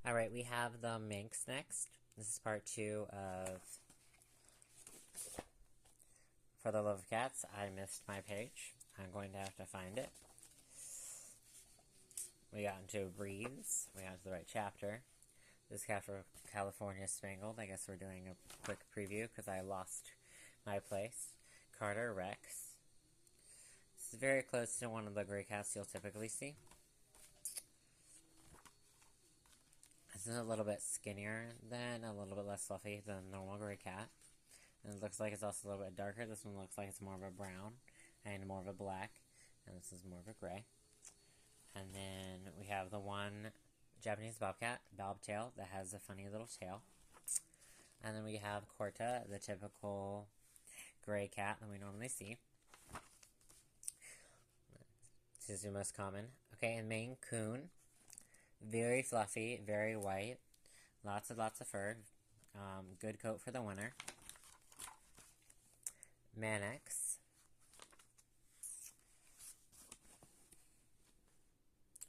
Alright, we have the Minx next. This is part 2 of For the Love of Cats. I missed my page. I'm going to have to find it. We got into Breathes. We got into the right chapter. This is California Spangled. I guess we're doing a quick preview because I lost my place. Carter Rex. This is very close to one of the gray cats you'll typically see. This is a little bit skinnier than, a little bit less fluffy than the normal gray cat. And it looks like it's also a little bit darker. This one looks like it's more of a brown and more of a black. And this is more of a gray. And then we have the one Japanese bobcat, bobtail, that has a funny little tail. And then we have Corta, the typical gray cat that we normally see. This is the most common. Okay, and Maine Coon. Very fluffy, very white. Lots of fur. Good coat for the winter. Mannix.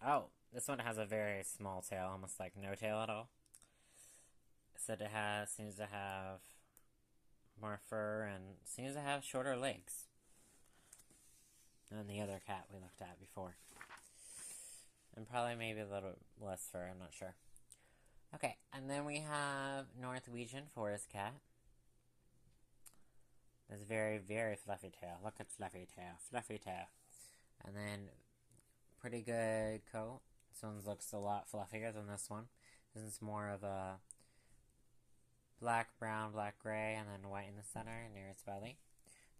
Oh, this one has a very small tail, almost like no tail at all. Said it seems to have more fur and seems to have shorter legs than the other cat we looked at before. And probably maybe a little less fur, I'm not sure. Okay, and then we have Norwegian forest cat. This very fluffy tail. Look at fluffy tail. And then pretty good coat. This one looks a lot fluffier than this one. This is more of a black, brown, black, gray, and then white in the center near its belly.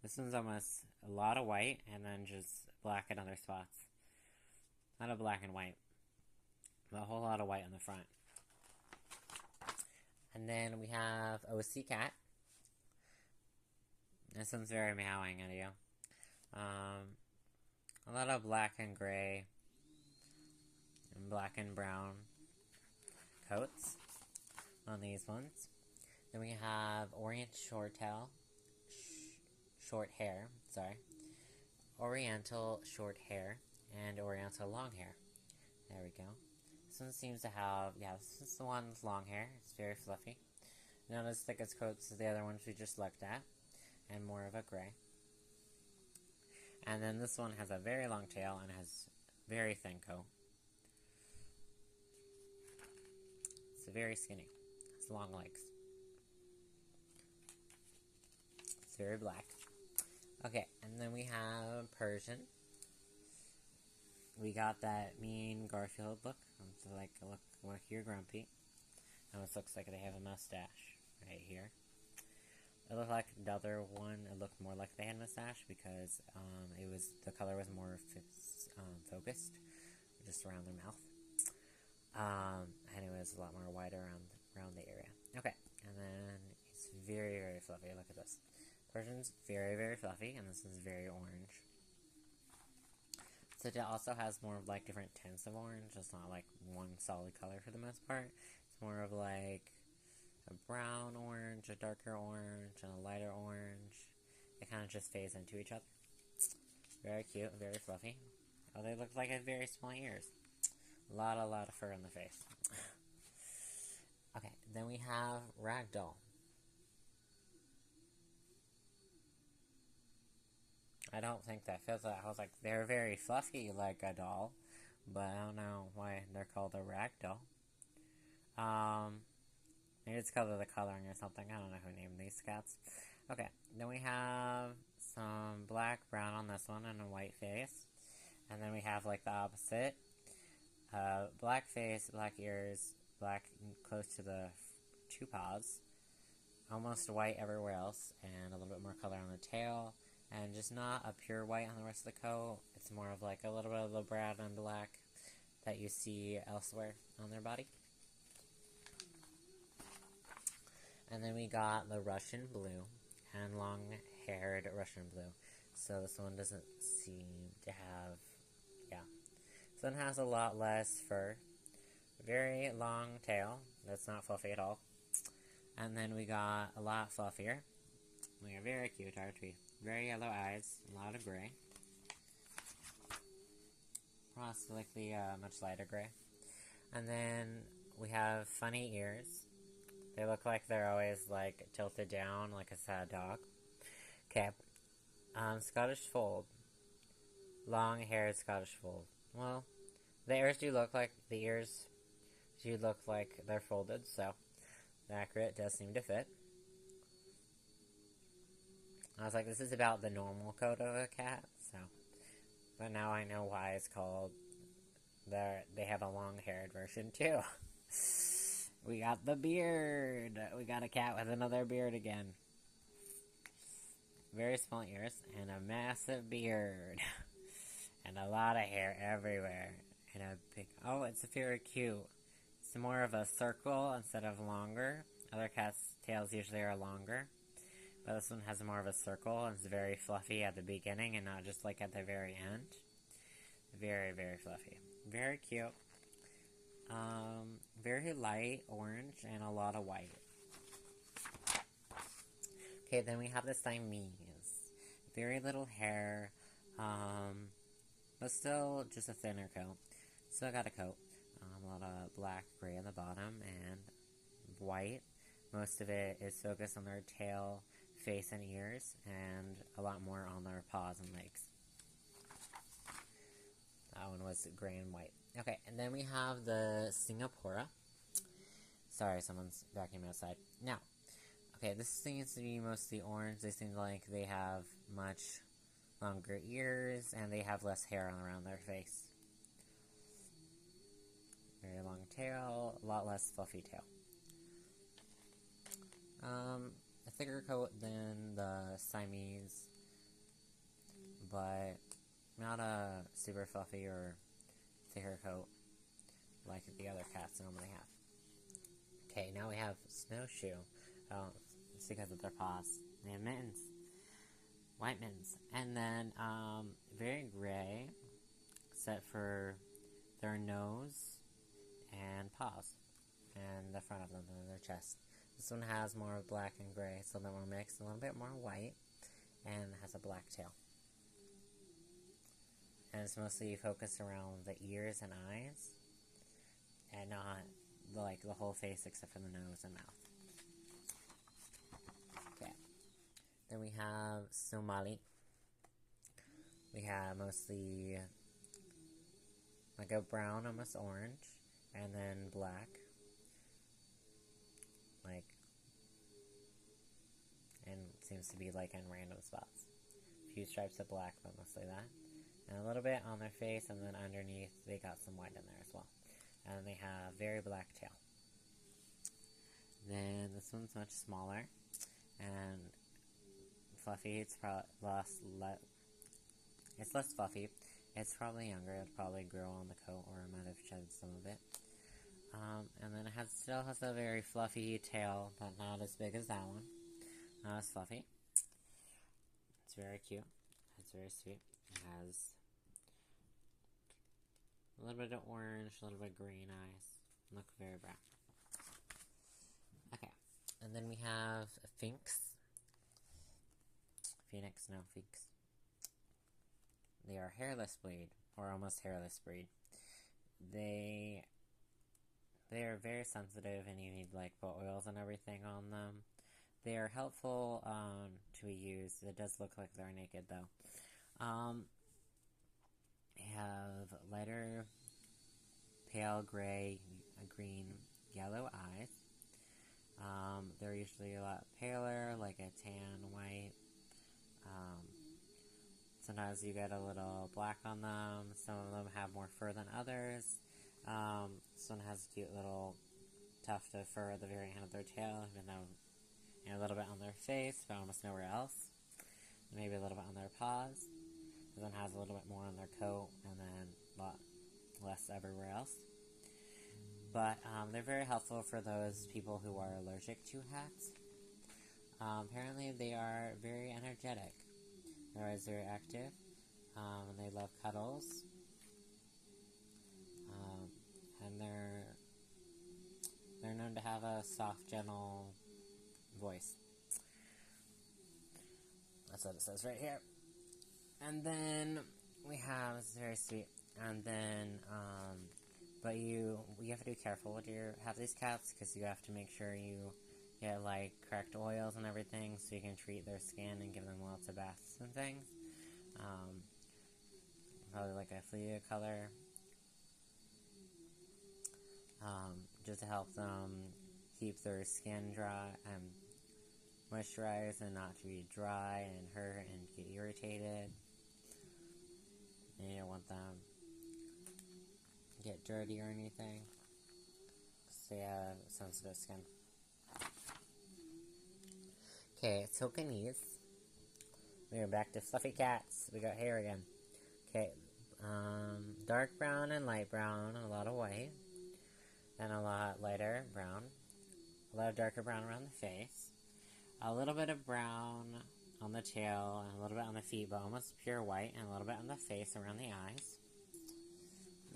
This one's almost a lot of white and then just black in other spots. Not a black and white, but a whole lot of white on the front. And then we have OC Cat. This one's very meowing at you. A lot of black and gray and black and brown coats on these ones. Then we have Orient Short hair, Oriental short hair, and Oriental long hair. There we go. This one seems to have, this is the one with long hair. It's very fluffy. Not as thick as coats as the other ones we just looked at, and more of a gray. And then this one has a very long tail and has very thin coat. It's very skinny. It's long legs. It's very black. Okay, and then we have Persian. We got that mean Garfield look. It's like, look, you're grumpy. Almost looks like they have a mustache right here. It looked like the other one, it looked more like they had a mustache because the color was more focused, just around their mouth. And it was a lot more white around the area. Okay, and then it's very fluffy. Look at this. Persian's very fluffy, and this is very orange. So it also has more of like different tints of orange. It's not like one solid color for the most part. It's more of like a brown orange, a darker orange, and a lighter orange. It kind of just fades into each other. Very cute, very fluffy. Oh, they look like they have very small ears. A lot of fur on the face. Okay, then we have Ragdoll. I don't think that fits. I was like, they're very fluffy like a doll, but I don't know why they're called a ragdoll. Maybe it's because of the coloring or something. I don't know who named these cats. Okay, then we have some black, brown on this one, and a white face. And then we have like the opposite. Black face, black ears, black close to the two paws. Almost white everywhere else, and a little bit more color on the tail. And just not a pure white on the rest of the coat. It's more of like a little bit of the brown and black that you see elsewhere on their body. And then we got the Russian blue and long-haired Russian blue. So this one doesn't seem to have, This one has a lot less fur. Very long tail. That's not fluffy at all. And then we got a lot fluffier. We are very cute, aren't we? Very yellow eyes, a lot of gray. Possibly much lighter gray. And then we have funny ears. They look like they're always like tilted down like a sad dog. Okay. Scottish Fold. Long-haired Scottish Fold. Well, the ears do look like they're folded, so the accurate does seem to fit. I was like, this is about the normal coat of a cat, so. But now I know why it's called. They have a long-haired version too. We got the beard. We got a cat with another beard again. Very small ears and a massive beard. And a lot of hair everywhere. And a big... Oh, it's very cute. It's more of a circle instead of longer. Other cats' tails usually are longer. But this one has more of a circle and it's very fluffy at the beginning and not just like at the very end. Very, very fluffy. Very cute. Very light orange and a lot of white. Okay, then we have the Siamese. Very little hair, but still just a thinner coat. Still got a coat. A lot of black, gray on the bottom, and white. Most of it is focused on their tail, face, and ears, and a lot more on their paws and legs. That one was gray and white. Okay, and then we have the Singapura. Sorry, someone's backing me outside. Now, okay, this seems to be mostly orange. They seem like they have much longer ears, and they have less hair around their face. Very long tail, a lot less fluffy tail. A thicker coat than the Siamese, but not a super fluffy or thicker coat like the other cats normally have. Okay, now we have Snowshoe. Oh, it's because of their paws. They have mittens. White mittens. And then, very gray, except for their nose and paws. And the front of them, and their chest. This one has more black and gray, so they're more mixed, a little bit more white, and has a black tail. And it's mostly focused around the ears and eyes, and not like the whole face except for the nose and mouth. Okay. Then we have Somali. We have mostly like a brown, almost orange, and then black. Like, and seems to be like in random spots. A few stripes of black, but mostly that. And a little bit on their face, and then underneath they got some white in there as well. And they have very black tail. Then this one's much smaller and fluffy. It's probably it's less fluffy. It's probably younger. It'll probably grow on the coat, or it might have shed some of it. And then it still has a very fluffy tail, but not as big as that one. Not as fluffy. It's very cute. It's very sweet. It has a little bit of orange, a little bit of green eyes. Look very brown. Okay. And then we have a Finks. Phoenix, no, Finks. They are hairless breed, or almost hairless breed. They are very sensitive, and you need like put oils and everything on them. They are helpful to be used. It does look like they're naked though. They have lighter pale gray, green, yellow eyes. They're usually a lot paler, like a tan, white. Sometimes you get a little black on them. Some of them have more fur than others. This one has a cute little tuft of fur at the very end of their tail, even though, and a little bit on their face, but almost nowhere else. Maybe a little bit on their paws. This one has a little bit more on their coat, and then a lot less everywhere else. But they're very helpful for those people who are allergic to hats. Apparently they are very energetic. They're always very active, and they love cuddles. And they're known to have a soft, gentle voice. That's what it says right here. And then we have, it's very sweet, and then But you have to be careful when you have these cats, because you have to make sure you get like correct oils and everything, so you can treat their skin and give them lots of baths and things. Probably like a fluid color, just to help them keep their skin dry and moisturized, and not to be dry and hurt and get irritated. And you don't want them to get dirty or anything, because they have sensitive skin. Okay, Tokanese. We're back to fluffy cats. We got hair again. Okay, dark brown and light brown, a lot of white, and a lot lighter brown, a lot of darker brown around the face, a little bit of brown on the tail, and a little bit on the feet, but almost pure white, and a little bit on the face around the eyes.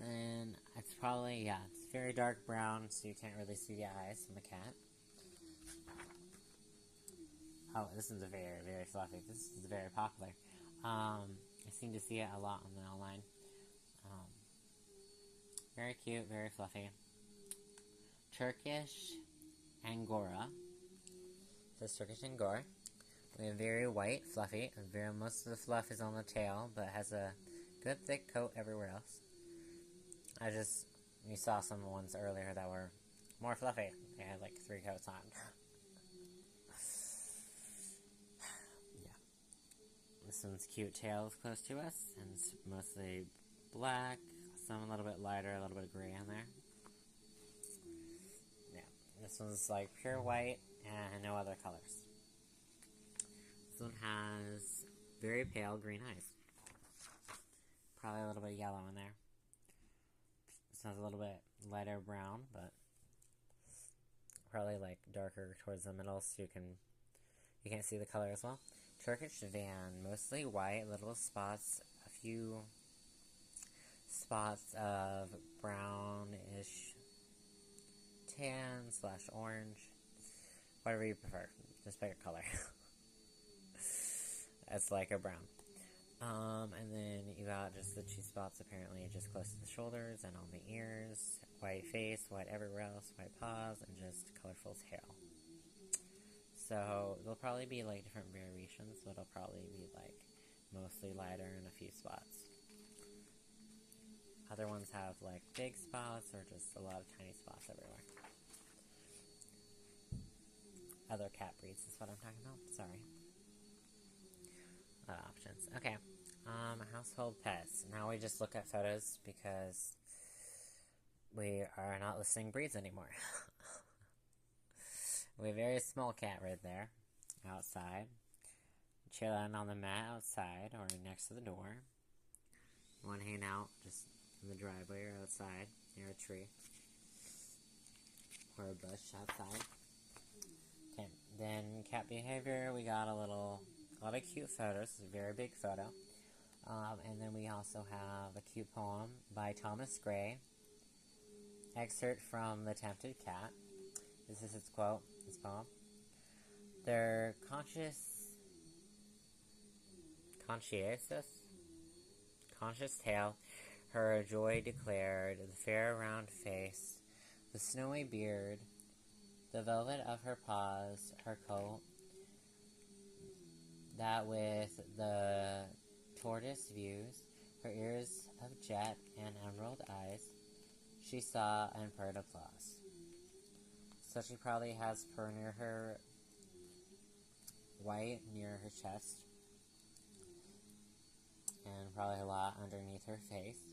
And it's probably, yeah, it's very dark brown, so you can't really see the eyes from the cat. Oh, this one's very, very fluffy. This is very popular. I seem to see it a lot on the online. Very cute, very fluffy. Turkish Angora. This is Turkish Angora. We have very white, fluffy. Most of the fluff is on the tail, but has a good thick coat everywhere else. We saw some ones earlier that were more fluffy. They had like 3 coats on. Yeah. This one's cute tail close to us, and it's mostly black, some a little bit lighter, a little bit of gray on there. Yeah. This one's like pure white and no other colors. This one has very pale green eyes. Probably a little bit of yellow in there. This has a little bit lighter brown, but probably like darker towards the middle, so you can't see the color as well. Turkish Van, mostly white, little spots, a few spots of brownish tan / orange, whatever you prefer. Just pick a color. It's like a brown. And then you got just the 2 spots apparently just close to the shoulders and on the ears, white face, white everywhere else, white paws, and just colorful tail. So there'll probably be like different variations, but it'll probably be like mostly lighter in a few spots. Other ones have like big spots or just a lot of tiny spots everywhere. Other cat breeds is what I'm talking about. Sorry. Options. Okay. Household pets. Now we just look at photos because we are not listing breeds anymore. We have a very small cat right there, outside, chilling on the mat outside or next to the door. One hanging out just in the driveway or outside near a tree or a bush outside. Okay, then cat behavior. We got a lot of cute photos. It's a very big photo. And then we also have a cute poem by Thomas Gray. Excerpt from The Tempted Cat. This is his quote, his poem. Their conscious tail, her joy declared, the fair round face, the snowy beard, the velvet of her paws, her coat, that with the tortoise views, her ears of jet and emerald eyes, she saw and purred applause. So she probably has fur near her white near her chest, and probably a lot underneath her face,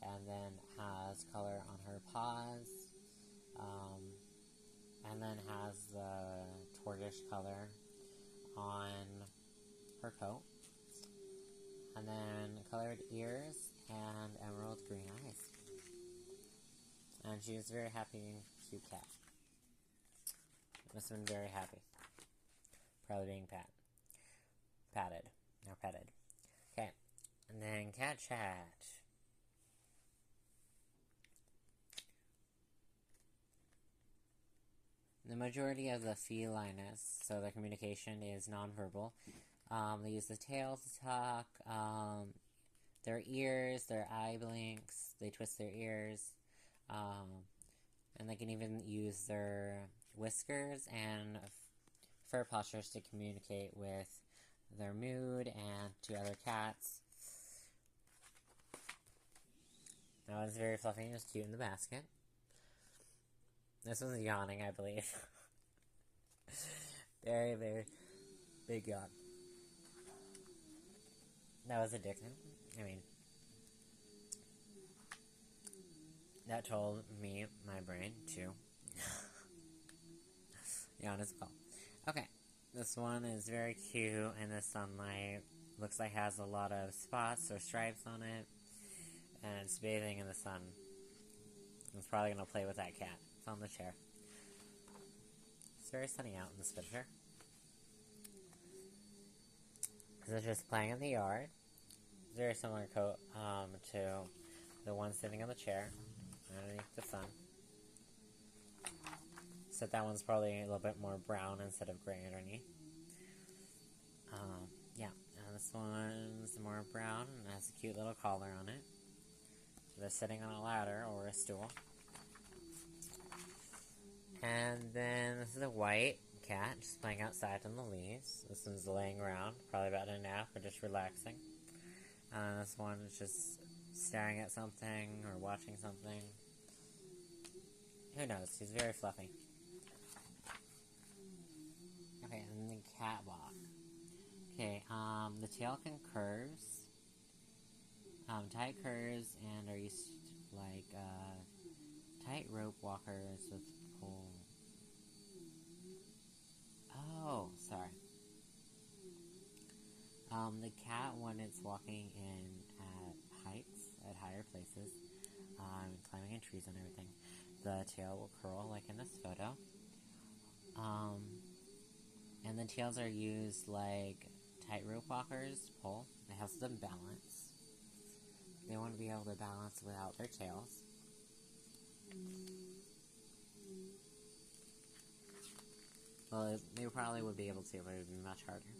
and then has color on her paws, and then has the tortoise color on her coat, and then colored ears and emerald green eyes. And she was a very happy and cute cat. Must have been very happy. Probably being patted. Okay, and then cat chat. The majority of the felines, so their communication is nonverbal. They use the tail to talk, their ears, their eye blinks, they twist their ears, And they can even use their whiskers and fur pushers to communicate with their mood and to other cats. That one's very fluffy and just cute in the basket. This one's yawning, I believe. Very, very big yawn. That was addicting. I mean, that told me, my brain, to yawn as well. Okay, this one is very cute in the sunlight. Looks like it has a lot of spots or stripes on it. And it's bathing in the sun. It's probably going to play with that cat. It's on the chair. It's very sunny out in this picture. It's just playing in the yard. It's very similar to the one sitting on the chair underneath the sun. Except that one's probably a little bit more brown instead of gray underneath. Yeah, and this one's more brown and has a cute little collar on it. They're sitting on a ladder or a stool. And then this is a white cat just playing outside in the leaves. This one's laying around, probably about a nap or just relaxing. This one is just staring at something or watching something. Who knows? He's very fluffy. Okay, and then the catwalk. Okay, the tail can curves. Tight curves and are used like tight rope walkers with pole. Oh, sorry. The cat, when it's walking in at heights, at higher places, climbing in trees and everything, the tail will curl like in this photo. And the tails are used like tightrope walkers pull. It helps them balance. They want to be able to balance without their tails. Well, they probably would be able to, but it would be much harder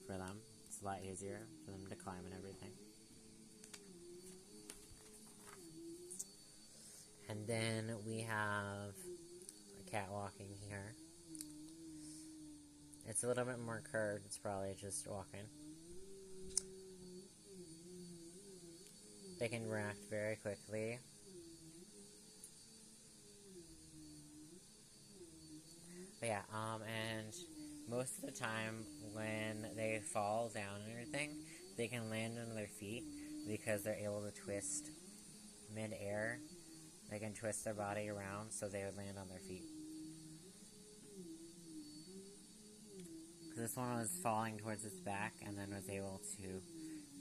for them. It's a lot easier for them to climb and everything. And then we have a cat walking here. It's a little bit more curved. It's probably just walking. They can react very quickly. But yeah, and most of the time when they fall down and everything, they can land on their feet because they're able to twist mid-air. They can twist their body around so they would land on their feet. This one was falling towards its back and then was able to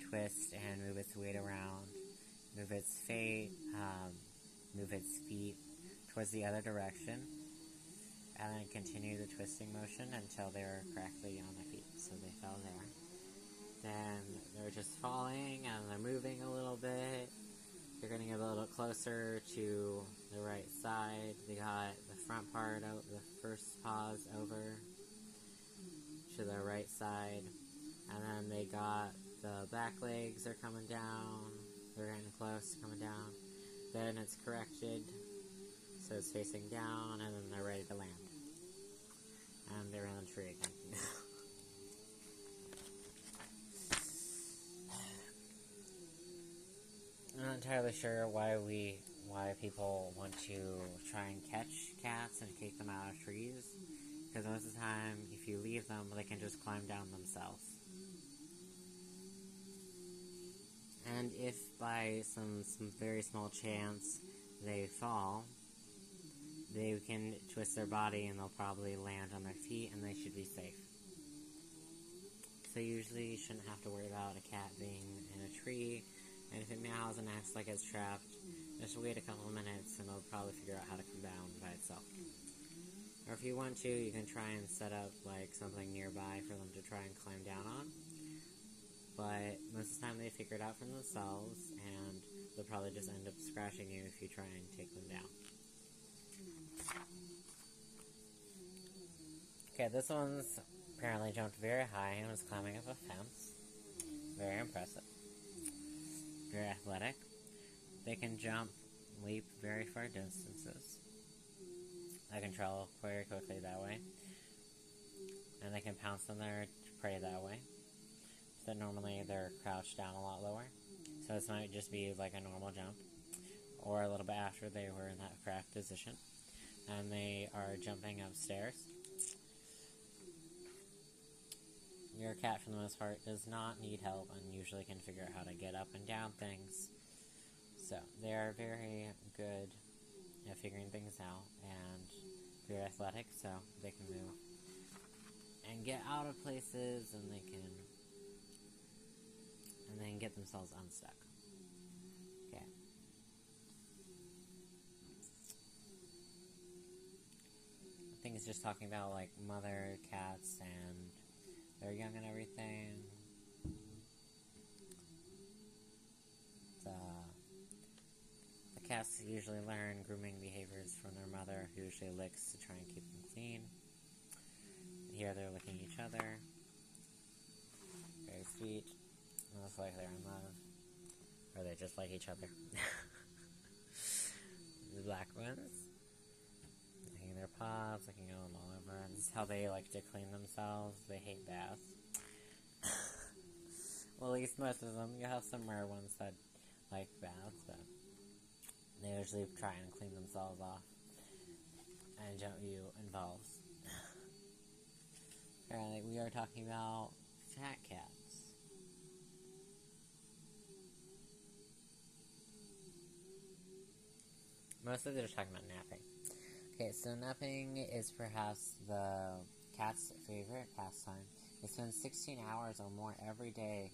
twist and move its weight around, move its feet towards the other direction, and then continue the twisting motion until they were correctly on their feet. So they fell there. Then they're just falling and they're moving a little bit. They're getting a little closer to the right side. They got the front part out, the first paws over to the right side, and then they got the back legs are coming down, they're getting close, coming down, then it's corrected, so it's facing down, and then they're ready to land, and they're in the tree again. I'm not entirely sure why people want to try and catch cats and take them out of trees. Because most of the time, if you leave them, they can just climb down themselves. And if by some very small chance they fall, they can twist their body and they'll probably land on their feet and they should be safe. So usually you shouldn't have to worry about a cat being in a tree, and if it meows and acts like it's trapped, just wait a couple of minutes and it'll probably figure out how to come down by itself. Or if you want to, you can try and set up like something nearby for them to try and climb down on. But most of the time they figure it out for themselves, and they'll probably just end up scratching you if you try and take them down. Okay, this one's apparently jumped very high and was climbing up a fence. Very impressive. Very athletic. They can jump leap very far distances. They can travel very quickly that way. And they can pounce on their prey that way. So normally they're crouched down a lot lower. So this might just be like a normal jump. Or a little bit after they were in that craft position. And they are jumping upstairs. Your cat, for the most part, does not need help and usually can figure out how to get up and down things. So, they are very good at figuring things out and very athletic, so they can move and get out of places and they can get themselves unstuck. Okay. I think it's just talking about like mother cats and they're young and everything. The cats usually learn grooming behaviors from their mother, who usually licks to try and keep them clean. Here they're licking each other. Very sweet. Looks like they're in love. Or they just like each other. The black ones. Licking their paws, licking them all over. This is how they like to clean themselves. They hate baths. Well, at least most of them. You have some rare ones that like baths, but they usually try and clean themselves off. And don't you involves. Apparently, we are talking about fat cats. Mostly they're just talking about napping. Okay, so napping is perhaps the cat's favorite pastime. They spend 16 hours or more every day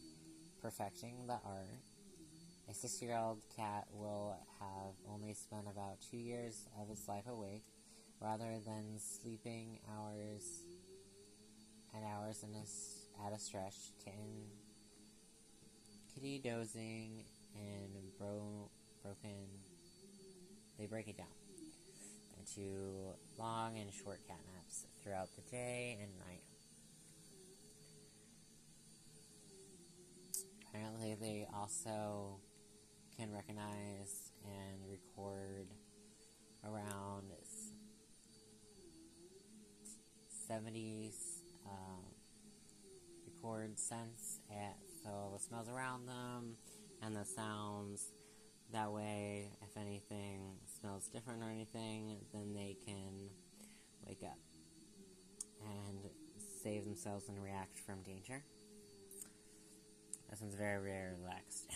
perfecting the art. A 60-year-old cat will have only spent about 2 years of its life awake, rather than sleeping hours and hours at a stretch. Kitty dozing and broken. They break it down into long and short cat naps throughout the day and night. Apparently, they also can recognize and record around 70 record scents so the smells around them and the sounds. That way, if anything smells different or anything, then they can wake up and save themselves and react from danger. This one's very, very relaxed.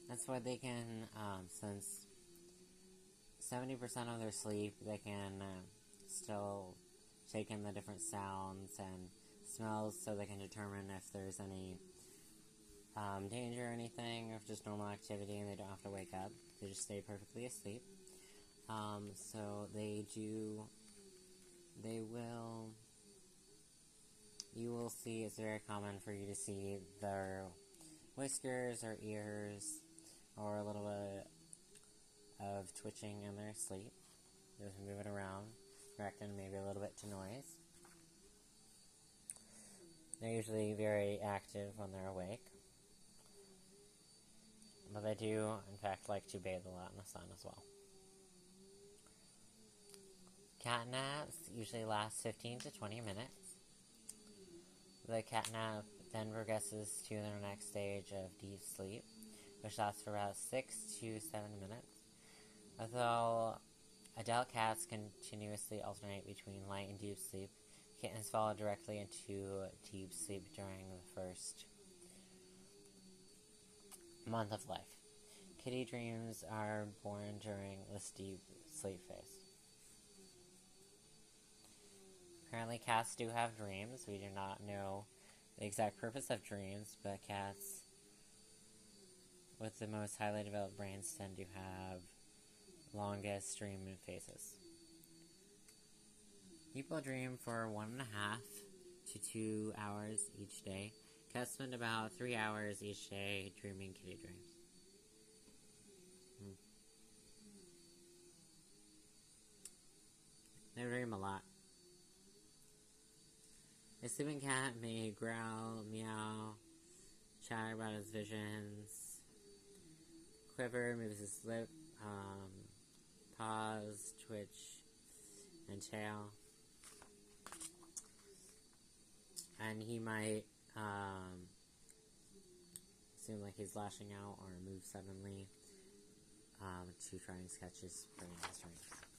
That's why they can, since 70% of their sleep, they can still take in the different sounds and smells so they can determine if there's any danger or anything, or if just normal activity and they don't have to wake up. They just stay perfectly asleep. You will see, it's very common for you to see their whiskers or ears or a little bit of twitching in their sleep. Just move it around, reacting maybe a little bit to noise. They're usually very active when they're awake. But they do, in fact, like to bathe a lot in the sun as well. Cat naps usually last 15 to 20 minutes. The cat nap then progresses to their next stage of deep sleep, which lasts for about 6 to 7 minutes. Although adult cats continuously alternate between light and deep sleep, kittens fall directly into deep sleep during the first month of life. Kitty dreams are born during this deep sleep phase. Apparently cats do have dreams. We do not know the exact purpose of dreams, but cats with the most highly developed brains tend to have longest dream phases. People dream for 1.5 to 2 hours each day. Cats spend about 3 hours each day dreaming kitty dreams. him a lot. A sleeping cat may growl, meow, chatter about his visions, quiver, moves his lip, paws, twitch, and tail. And he might seem like he's lashing out or move suddenly to try and catch his prey in his strength.